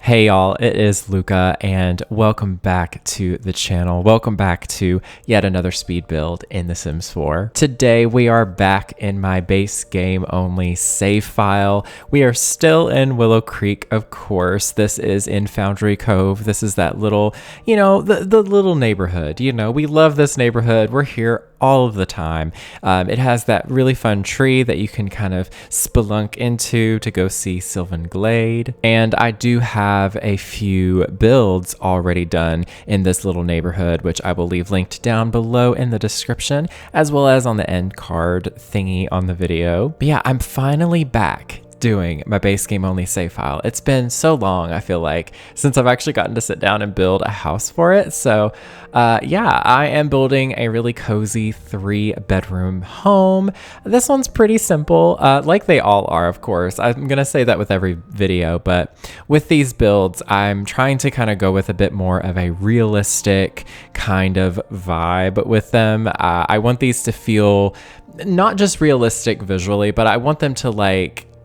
Hey y'all, it is Lucca and welcome back to the channel. Welcome back to yet another speed build in The Sims 4. Today we are back in my base game only save file. We are still in Willow Creek, of course. This is in Foundry Cove. This is that little, the little neighborhood. We love this neighborhood. We're here all of the time. It has that really fun tree that you can kind of spelunk into to go see Sylvan Glade. And I do have a few builds already done in this little neighborhood, which I will leave linked down below in the description, as well as on the end card thingy on the video. But yeah, I'm finally back doing my base game only save file. It's been so long, I feel like, since I've actually gotten to sit down and build a house for it. So yeah, I am building a really cozy 3-bedroom home. This one's pretty simple, like they all are, of course. I'm gonna say that with every video, but with these builds, I'm trying to kind of go with a bit more of a realistic kind of vibe with them. I want these to feel not just realistic visually, but I want them to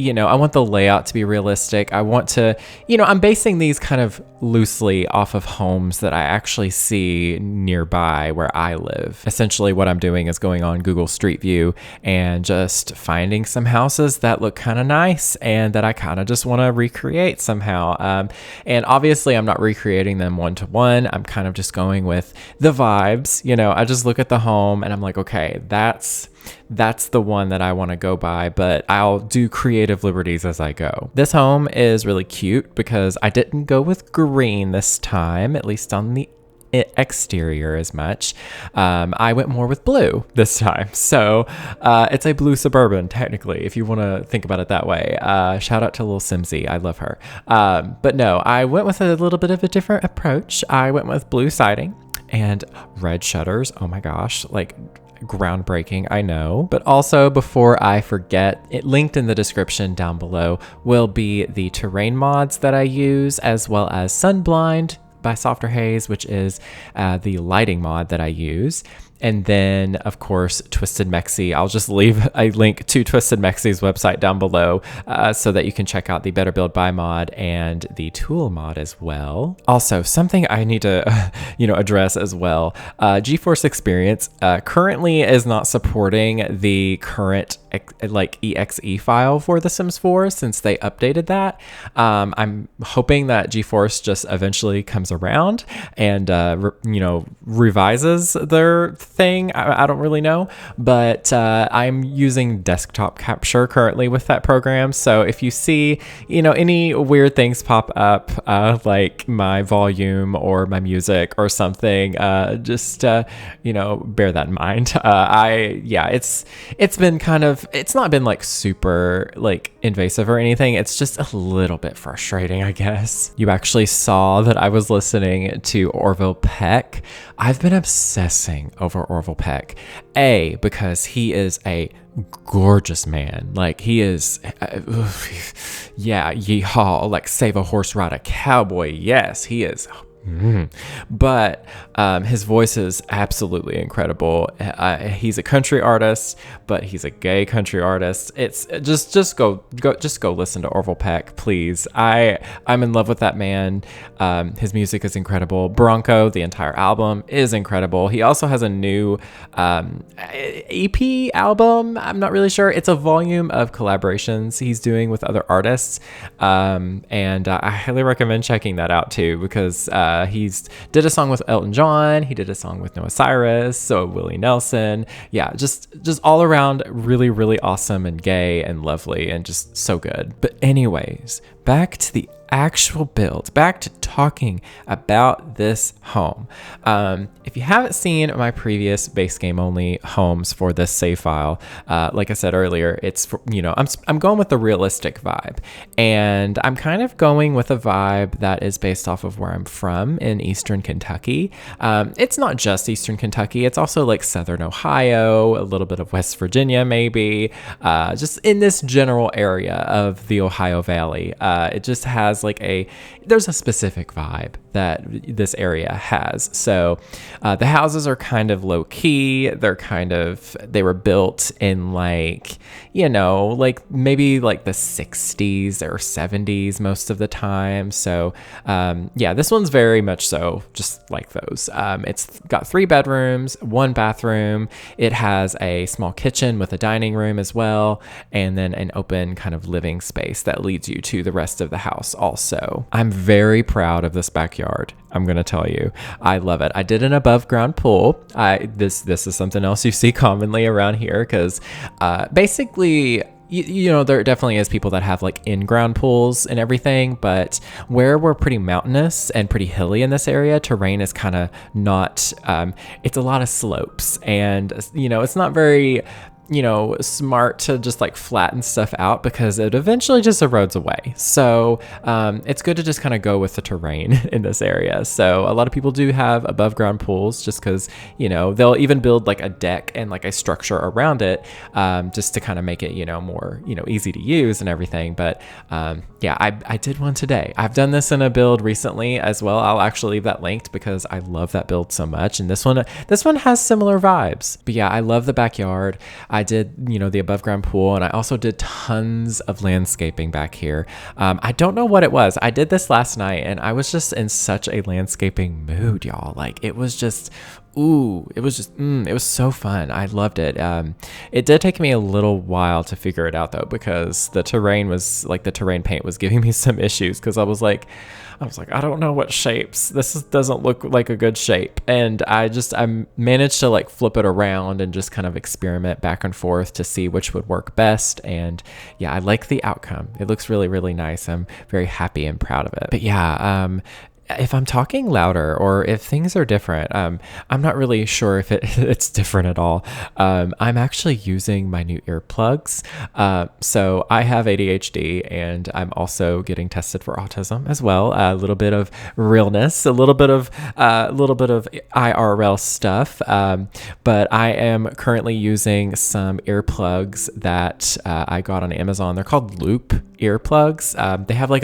I want the layout to be realistic. I want to, I'm basing these kind of loosely off of homes that I actually see nearby where I live. Essentially what I'm doing is going on Google Street View and just finding some houses that look kind of nice and that I kind of just want to recreate somehow. And obviously I'm not recreating them one-to-one. I'm kind of just going with the vibes. I just look at the home and I'm like, okay, that's the one that I want to go by, but I'll do creative liberties as I go. This home is really cute because I didn't go with green this time, at least on the exterior as much. I went more with blue this time. So it's a blue Suburban, technically, if you want to think about it that way. Shout out to little Simsy. I love her. But no, I went with a little bit of a different approach. I went with blue siding and red shutters. Oh my gosh, groundbreaking, I know. But also, before I forget, it linked in the description down below will be the terrain mods that I use, as well as Sunblind by Softer Haze, which is the lighting mod that I use. And then, of course, Twisted Mexi. I'll just leave a link to Twisted Mexi's website down below so that you can check out the Better Build By mod and the Tool mod as well. Also, something I need to, address as well. GeForce Experience currently is not supporting the current exe file for The Sims 4 since they updated that. I'm hoping that GeForce just eventually comes around and revises their thing. I don't really know, but I'm using desktop capture currently with that program. So if you see any weird things pop up, like my volume or my music or something, just bear that in mind. It's been it's not been super invasive or anything. It's just a little bit frustrating, I guess. You actually saw that I was listening to Orville Peck. I've been obsessing over Orville Peck. Because he is a gorgeous man. He is, yeehaw, save a horse, ride a cowboy. Yes, he is. But his voice is absolutely incredible. He's a country artist, but he's a gay country artist. It's just go listen to Orville Peck, please. I'm in love with that man. His music is incredible. Bronco, the entire album, is incredible. He also has a new EP album. I'm not really sure. It's a volume of collaborations he's doing with other artists, and I highly recommend checking that out too, because he's did a song with Elton John. He did a song with Noah Cyrus, so Willie Nelson. Yeah, just all around really, really awesome and gay and lovely and just so good. But anyways, back to the actual build, back to talking about this home. If you haven't seen my previous base game only homes for this save file, like I said earlier, it's for, I'm going with the realistic vibe, and I'm kind of going with a vibe that is based off of where I'm from in Eastern Kentucky. It's not just Eastern Kentucky, it's also Southern Ohio, a little bit of West Virginia maybe, just in this general area of the Ohio Valley. It just has there's a specific specific vibe that this area has. So the houses are kind of low key. They were built in like, like maybe like the 60s or 70s most of the time. So this one's very much so just like those. It's got 3 bedrooms, 1 bathroom. It has a small kitchen with a dining room as well, and then an open kind of living space that leads you to the rest of the house also. I'm very proud of this backyard. I'm going to tell you, I love it. I did an above ground pool. This is something else you see commonly around here because basically, there definitely is people that have like in-ground pools and everything, but where we're pretty mountainous and pretty hilly in this area, terrain is kind of not, it's a lot of slopes, and, it's not very smart to just like flatten stuff out because it eventually just erodes away. So it's good to just kind of go with the terrain in this area. So a lot of people do have above ground pools just because, they'll even build like a deck and like a structure around it just to kind of make it, more, easy to use and everything. But I did one today. I've done this in a build recently as well. I'll actually leave that linked because I love that build so much. And this one has similar vibes. But yeah, I love the backyard. I did, the above ground pool, and I also did tons of landscaping back here. I don't know what it was. I did this last night and I was just in such a landscaping mood, y'all. Like it was just, it was so fun. I loved it. It did take me a little while to figure it out though, because the terrain paint was giving me some issues because I was like, I don't know what shapes. Doesn't look like a good shape. And I managed to like flip it around and just kind of experiment back and forth to see which would work best. And yeah, I like the outcome. It looks really, really nice. I'm very happy and proud of it. But yeah, if I'm talking louder or if things are different, I'm not really sure if it's different at all. I'm actually using my new earplugs. So I have ADHD and I'm also getting tested for autism as well. A little bit of realness, a little bit of IRL stuff. But I am currently using some earplugs that I got on Amazon. They're called Loop earplugs. They have like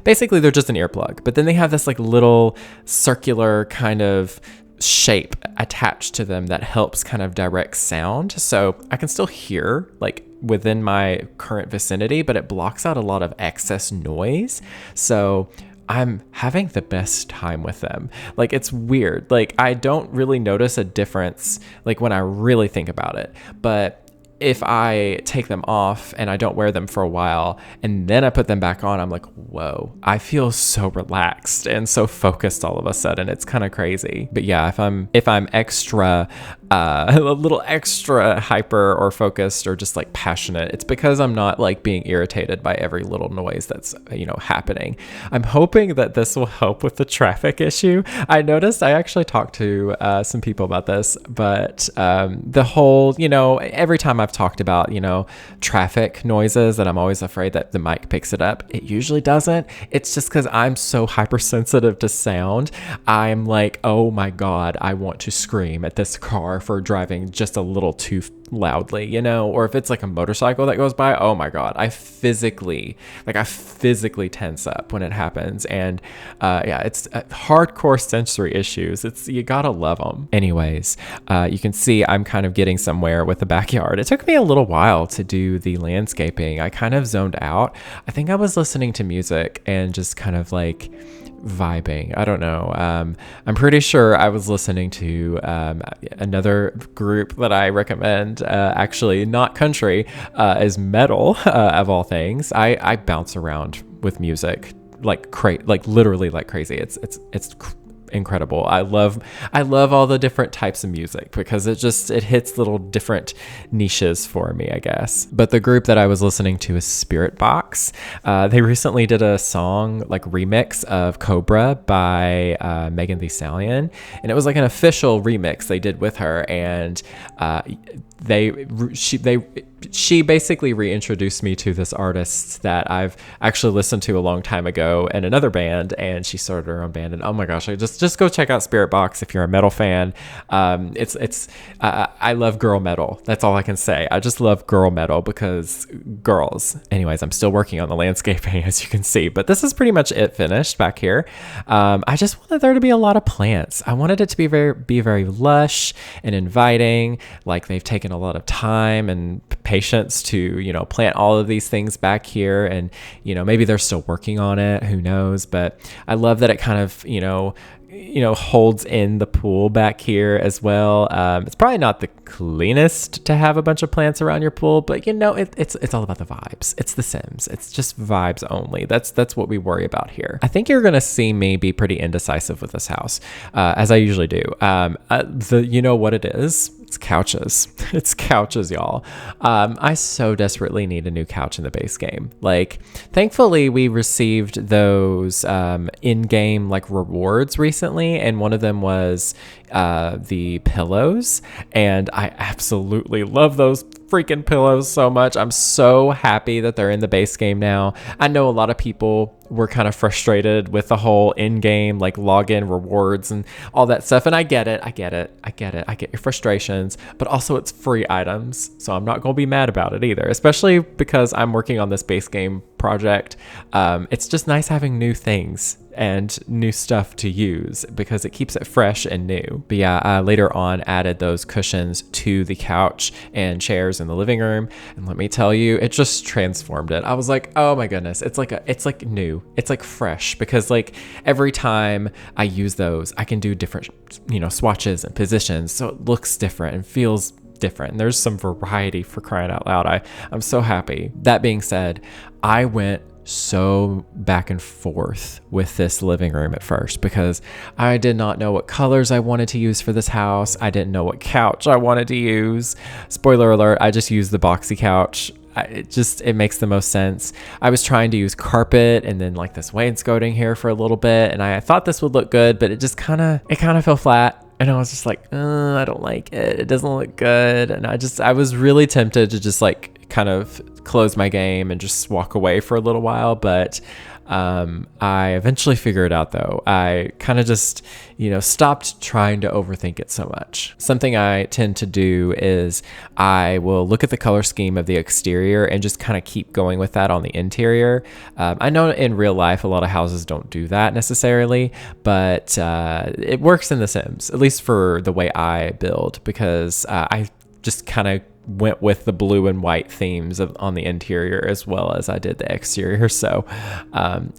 basically they're just an earplug, but then they have this like little circular kind of shape attached to them that helps kind of direct sound. So I can still hear like within my current vicinity, but it blocks out a lot of excess noise. So I'm having the best time with them. Like it's weird. Like I don't really notice a difference like when I really think about it, but if I take them off and I don't wear them for a while and then I put them back on, I'm like, whoa, I feel so relaxed and so focused all of a sudden. It's kind of crazy. But yeah, if I'm extra, a little extra hyper or focused or just like passionate, it's because I'm not like being irritated by every little noise that's, happening. I'm hoping that this will help with the traffic issue. I noticed I actually talked to some people about this, but the whole, every time I've talked about, traffic noises that I'm always afraid that the mic picks it up. It usually doesn't. It's just because I'm so hypersensitive to sound. I'm like, oh my God, I want to scream at this car for driving just a little too loudly, or if it's like a motorcycle that goes by, oh my God, I physically tense up when it happens. And it's hardcore sensory issues. You gotta love them. Anyways, you can see I'm kind of getting somewhere with the backyard. It took me a little while to do the landscaping. I kind of zoned out. I think I was listening to music and just kind of like vibing. I don't know. I'm pretty sure I was listening to another group that I recommend, actually not country, is metal, of all things. I bounce around with music like literally like crazy. It's incredible. I love all the different types of music because it hits little different niches for me, I guess. But the group that I was listening to is Spirit Box. They recently did a song like remix of Cobra by Megan Thee Stallion, and it was like an official remix they did with her, and she basically reintroduced me to this artist that I've actually listened to a long time ago in another band, and she started her own band. And oh my gosh, just go check out Spirit Box if you're a metal fan. I love girl metal. That's all I can say. I just love girl metal because girls. Anyways, I'm still working on the landscaping, as you can see, but this is pretty much it finished back here. I just wanted there to be a lot of plants. I wanted it to be very lush and inviting. Like, they've taken a lot of time and patience to, you know, plant all of these things back here, and, you know, maybe they're still working on it, who knows. But I love that it kind of, you know, holds in the pool back here as well. It's probably not the cleanest to have a bunch of plants around your pool, but you know, it's all about the vibes. It's The Sims. It's just vibes only. That's what we worry about here. I think you're gonna see me be pretty indecisive with this house, as I usually do. You know what it is? It's couches. It's couches, y'all. I so desperately need a new couch in the base game. Like, thankfully, we received those in-game like rewards recently, and one of them was the pillows, and I absolutely love those freaking pillows so much. I'm so happy that they're in the base game now. I know a lot of people were kind of frustrated with the whole in-game like login rewards and all that stuff, and I get it. I get your frustrations, but also it's free items, so I'm not gonna be mad about it either, especially because I'm working on this base game project. It's just nice having new things and new stuff to use because it keeps it fresh and new. But yeah, I later on added those cushions to the couch and chairs in the living room, and let me tell you, it just transformed it. I was like, oh my goodness, it's like new, it's like fresh, because like every time I use those, I can do different, you know, swatches and positions, so it looks different and feels different, and there's some variety, for crying out loud. I'm so happy. That being said, I went so back and forth with this living room at first because I did not know what colors I wanted to use for this house. I didn't know what couch I wanted to use. Spoiler alert, I just used the boxy couch. It makes the most sense. I was trying to use carpet and then like this wainscoting here for a little bit, and I thought this would look good, but it kind of fell flat. And I was just like, I don't like it. It doesn't look good. And I was really tempted to just like kind of close my game and just walk away for a little while. But I eventually figured it out though. I kind of just, stopped trying to overthink it so much. Something I tend to do is I will look at the color scheme of the exterior and just kind of keep going with that on the interior. I know in real life, a lot of houses don't do that necessarily, but it works in The Sims, at least for the way I build, because I just kind of went with the blue and white themes on the interior as well as I did the exterior. So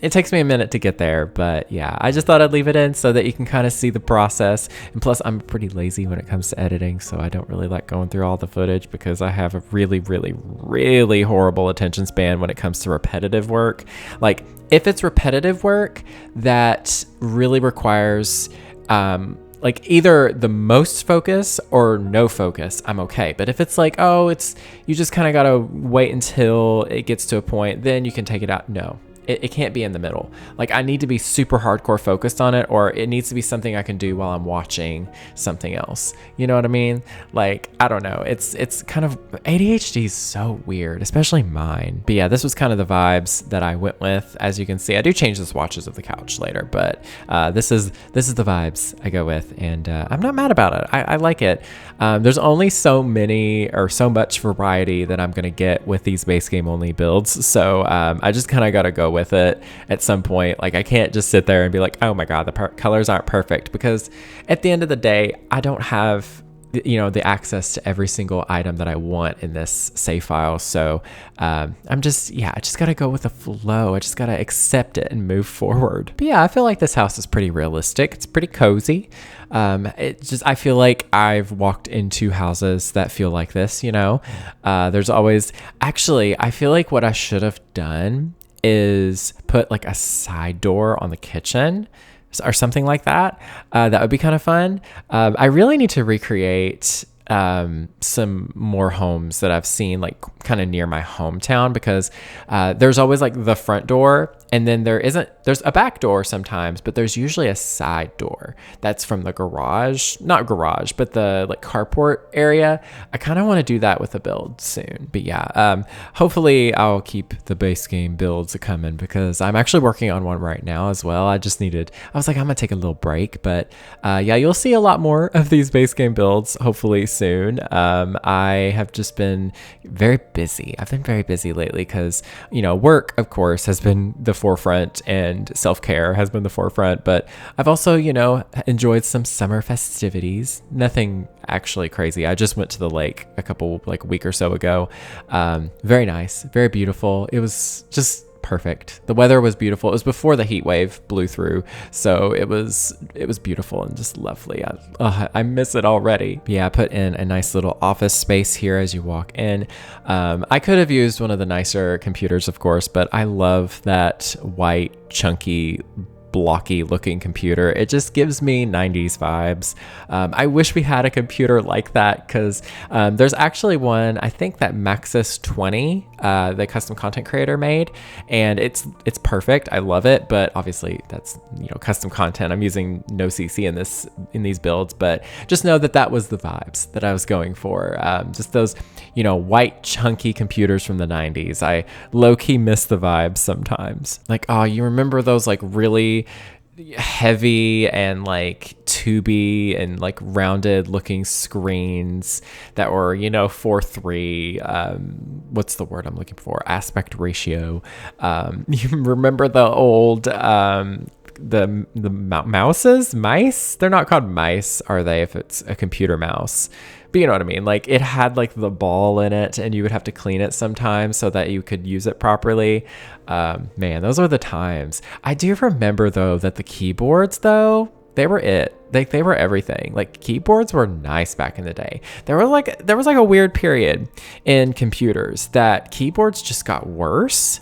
it takes me a minute to get there, but yeah, I just thought I'd leave it in so that you can kind of see the process. And plus, I'm pretty lazy when it comes to editing, so I don't really like going through all the footage because I have a really, really, really horrible attention span when it comes to repetitive work. Like, if it's repetitive work that really requires like either the most focus or no focus, I'm okay. But if it's like, you just kind of got to wait until it gets to a point, then you can take it out. No, it can't be in the middle. Like, I need to be super hardcore focused on it, or it needs to be something I can do while I'm watching something else. You know what I mean? Like, I don't know. It's kind of, ADHD is so weird, especially mine. But yeah, this was kind of the vibes that I went with. As you can see, I do change the swatches of the couch later, but this is the vibes I go with, and I'm not mad about it. I like it. There's only so many or so much variety that I'm gonna get with these base game only builds, so I just kind of gotta go with it at some point. Like, I can't just sit there and be like, oh my god, the colors aren't perfect, because at the end of the day, I don't have the access to every single item that I want in this save file. So I just gotta go with the flow. I just gotta accept it and move forward. But yeah, I feel like this house is pretty realistic. It's pretty cozy. I feel like I've walked into houses that feel like this, there's always, actually, I feel like what I should have done is put like a side door on the kitchen or something like that. That would be kind of fun. I really need to recreate some more homes that I've seen like kind of near my hometown, because there's always like the front door, and then there's a back door sometimes, but there's usually a side door that's from the not garage, but the like carport area. I kind of want to do that with a build soon. But yeah, hopefully I'll keep the base game builds coming, because I'm actually working on one right now as well. I was like, I'm gonna take a little break, but yeah, you'll see a lot more of these base game builds hopefully soon. I have just been very busy. I've been very busy lately because, work, of course, has been the forefront, and self-care has been the forefront, but I've also, enjoyed some summer festivities. Nothing actually crazy. I just went to the lake a week or so ago. Very nice, very beautiful. It was just perfect. The weather was beautiful. It was before the heat wave blew through, so it was beautiful and just lovely. I miss it already. Yeah, I put in a nice little office space here as you walk in. I could have used one of the nicer computers, of course, but I love that white, chunky, blocky looking computer. It just gives me 90s vibes. I wish we had a computer like that, because there's actually one, I think, that Maxis 20, the custom content creator, made, and it's perfect. I love it, but obviously that's custom content. I'm using no CC in these builds, but just know that was the vibes that I was going for. Just those white chunky computers from the 90s. I low-key miss the vibes sometimes. Like, oh, you remember those like really heavy and like tubey and like rounded looking screens that were 4:3, what's the word I'm looking for, aspect ratio. You remember the old the mice? They're not called mice, are they, if it's a computer mouse? But you know what I mean? Like, it had like the ball in it, and you would have to clean it sometimes so that you could use it properly. Man, those are the times. I do remember though that the keyboards though, they were it. They were everything. Like, keyboards were nice back in the day. There was like a weird period in computers that keyboards just got worse,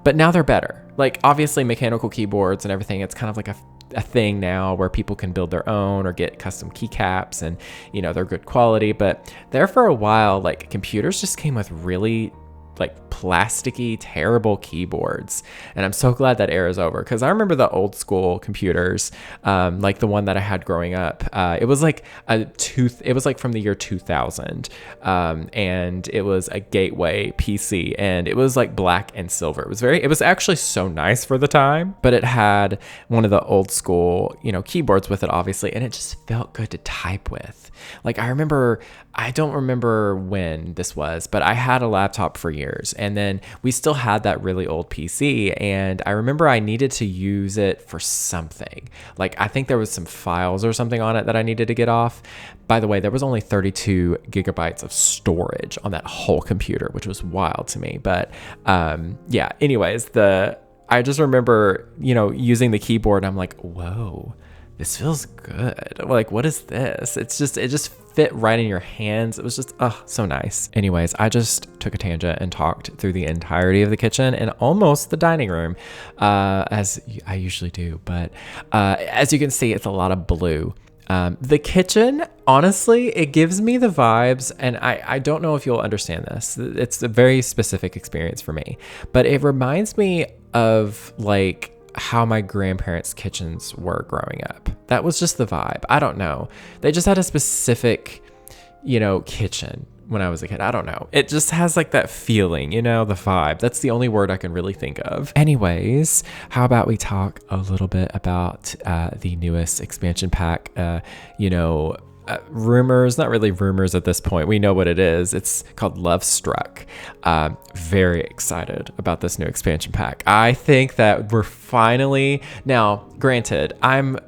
but now they're better. Like, obviously mechanical keyboards and everything, it's kind of like a thing now where people can build their own or get custom keycaps, and they're good quality. But there for a while, like, computers just came with really like plasticky, terrible keyboards, and I'm so glad that era is over, because I remember the old school computers, like the one that I had growing up. It was like it was like from the year 2000, and it was a Gateway PC, and it was like black and silver. It was actually so nice for the time, but it had one of the old school keyboards with it, obviously, and it just felt good to type with. Like, I don't remember when this was, but I had a laptop for years, and then we still had that really old PC, and I remember I needed to use it for something. Like, I think there was some files or something on it that I needed to get off. By the way, there was only 32 gigabytes of storage on that whole computer, which was wild to me. But yeah, anyways, I just remember, using the keyboard, and I'm like, whoa, this feels good. Like, what is this? It just fit right in your hands. It was just, so nice. Anyways, I just took a tangent and talked through the entirety of the kitchen and almost the dining room, as I usually do. But as you can see, it's a lot of blue. The kitchen, honestly, it gives me the vibes, and I don't know if you'll understand this. It's a very specific experience for me, but it reminds me of like how my grandparents' kitchens were growing up. That was just the vibe. I don't know. They just had a specific, kitchen when I was a kid. I don't know. It just has like that feeling, the vibe. That's the only word I can really think of. Anyways, how about we talk a little bit about the newest expansion pack, rumors, not really rumors at this point. We know what it is. It's called Love Struck. Very excited about this new expansion pack. I think that we're finally, now granted, I'm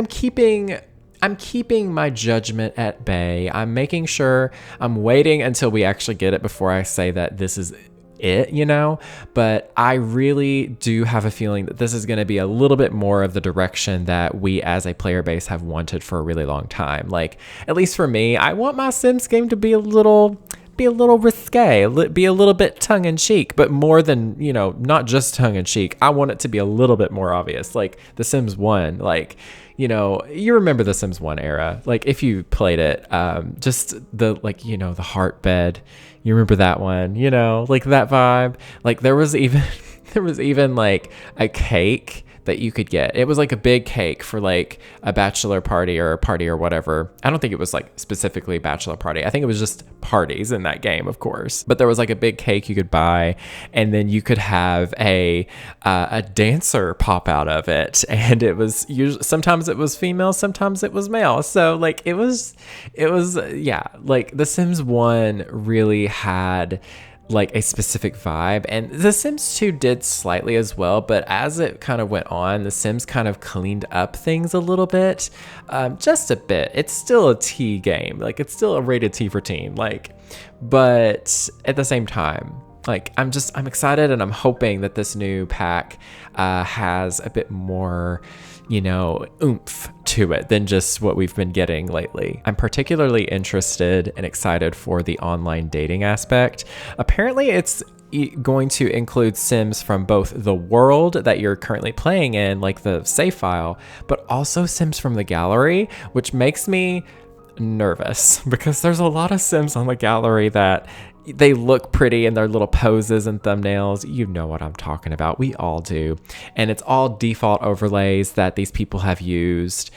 keeping my judgment at bay. I'm making sure I'm waiting until we actually get it before I say that this is it, but I really do have a feeling that this is going to be a little bit more of the direction that we as a player base have wanted for a really long time. Like, at least for me, I want my Sims game to be a little be a little risque, be a little bit tongue-in-cheek, but more than, you know, not just tongue-in-cheek. I want it to be a little bit more obvious, like The Sims 1, like, you know, you remember the Sims 1 era, like if you played it, just the, like, you know, the heart bed, you remember that one, you know, like that vibe. Like there was even like a cake that you could get. It was like a big cake for like a bachelor party or a party or whatever. I don't think it was like specifically bachelor party. I think it was just parties in that game, of course. But there was like a big cake you could buy, and then you could have a dancer pop out of it. And it was usually, sometimes it was female, sometimes it was male. So like it was yeah, like The Sims 1 really had like a specific vibe, and The Sims 2 did slightly as well, but as it kind of went on, The Sims kind of cleaned up things a little bit, just a bit. It's still a T game, like it's still a rated T for teen, like, but at the same time, like I'm excited, and I'm hoping that this new pack has a bit more, you know, oomph to it than just what we've been getting lately. I'm particularly interested and excited for the online dating aspect. Apparently it's going to include Sims from both the world that you're currently playing in, like the save file, but also Sims from the gallery, which makes me nervous because there's a lot of Sims on the gallery that they look pretty in their little poses and thumbnails. You know what I'm talking about. We all do. And it's all default overlays that these people have used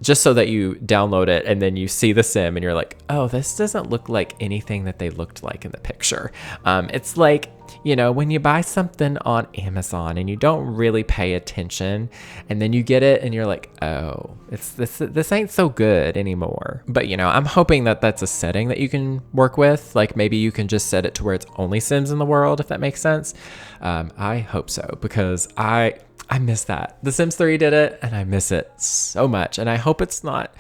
just so that you download it and then you see the sim and you're like, oh, this doesn't look like anything that they looked like in the picture. It's like, you know, when you buy something on Amazon and you don't really pay attention, and then you get it and you're like, oh, this ain't so good anymore. But, you know, I'm hoping that that's a setting that you can work with. Like maybe you can just set it to where it's only Sims in the world, if that makes sense. I hope so, because I miss that. The Sims 3 did it, and I miss it so much. And I hope it's not,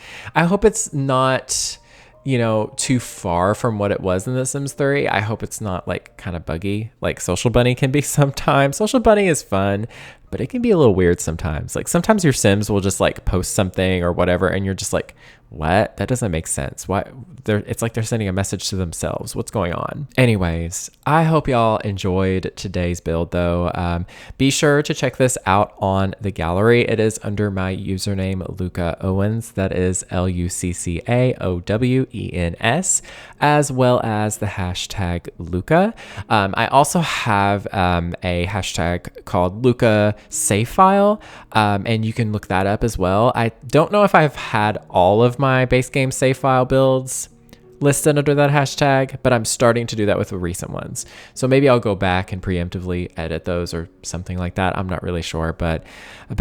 you know, too far from what it was in The Sims 3. I hope it's not like kind of buggy like Social Bunny can be sometimes. Social Bunny is fun, but it can be a little weird sometimes. Like sometimes your Sims will just like post something or whatever, and you're just like, what? That doesn't make sense. Why? It's like they're sending a message to themselves. What's going on? Anyways, I hope y'all enjoyed today's build though. Be sure to check this out on the gallery. It is under my username, Lucca Owens. That is LuccaOwens, as well as the hashtag Lucca. I also have a hashtag called Lucca Save File, and you can look that up as well. I don't know if I've had all of my base game save file builds listed under that hashtag, but I'm starting to do that with the recent ones. So maybe I'll go back and preemptively edit those or something like that. I'm not really sure, but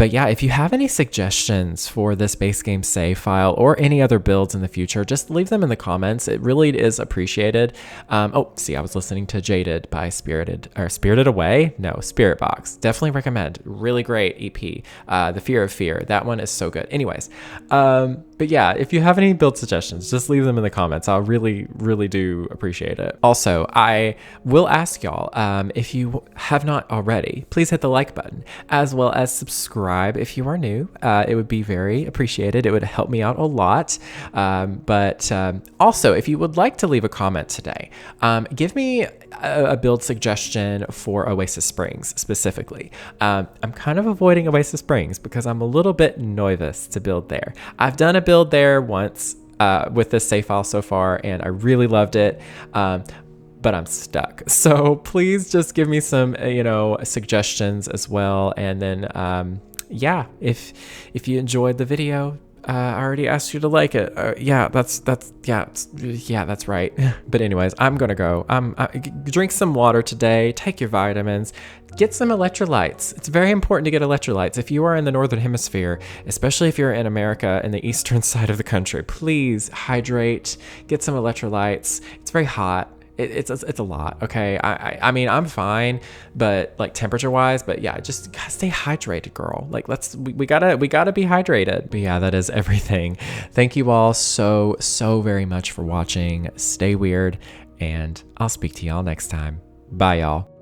yeah, if you have any suggestions for this base game save file or any other builds in the future, just leave them in the comments. It really is appreciated. Oh, see, I was listening to Jaded by Spirit Box. Definitely recommend. Really great EP. The Fear of Fear. That one is so good. Anyways, but yeah, if you have any build suggestions, just leave them in the comments. I'll really, really do appreciate it. Also, I will ask y'all, if you have not already, please hit the like button, as well as subscribe if you are new. It would be very appreciated. It would help me out a lot. But also, if you would like to leave a comment today, give me a build suggestion for Oasis Springs specifically. I'm kind of avoiding Oasis Springs because I'm a little bit nervous to build there. I've done a build there once with this save file so far, and I really loved it. But I'm stuck. So please just give me some, you know, suggestions as well. And then, yeah, if you enjoyed the video, I already asked you to like it. Yeah, that's right. But anyways, I'm gonna go. Drink some water today. Take your vitamins. Get some electrolytes. It's very important to get electrolytes. If you are in the Northern Hemisphere, especially if you're in America in the eastern side of the country, please hydrate. Get some electrolytes. It's very hot. It's a lot. Okay. I mean, I'm fine, but like temperature wise, but yeah, just gotta stay hydrated, girl. Like we gotta be hydrated. But yeah, that is everything. Thank you all so very much for watching. Stay weird, and I'll speak to y'all next time. Bye y'all.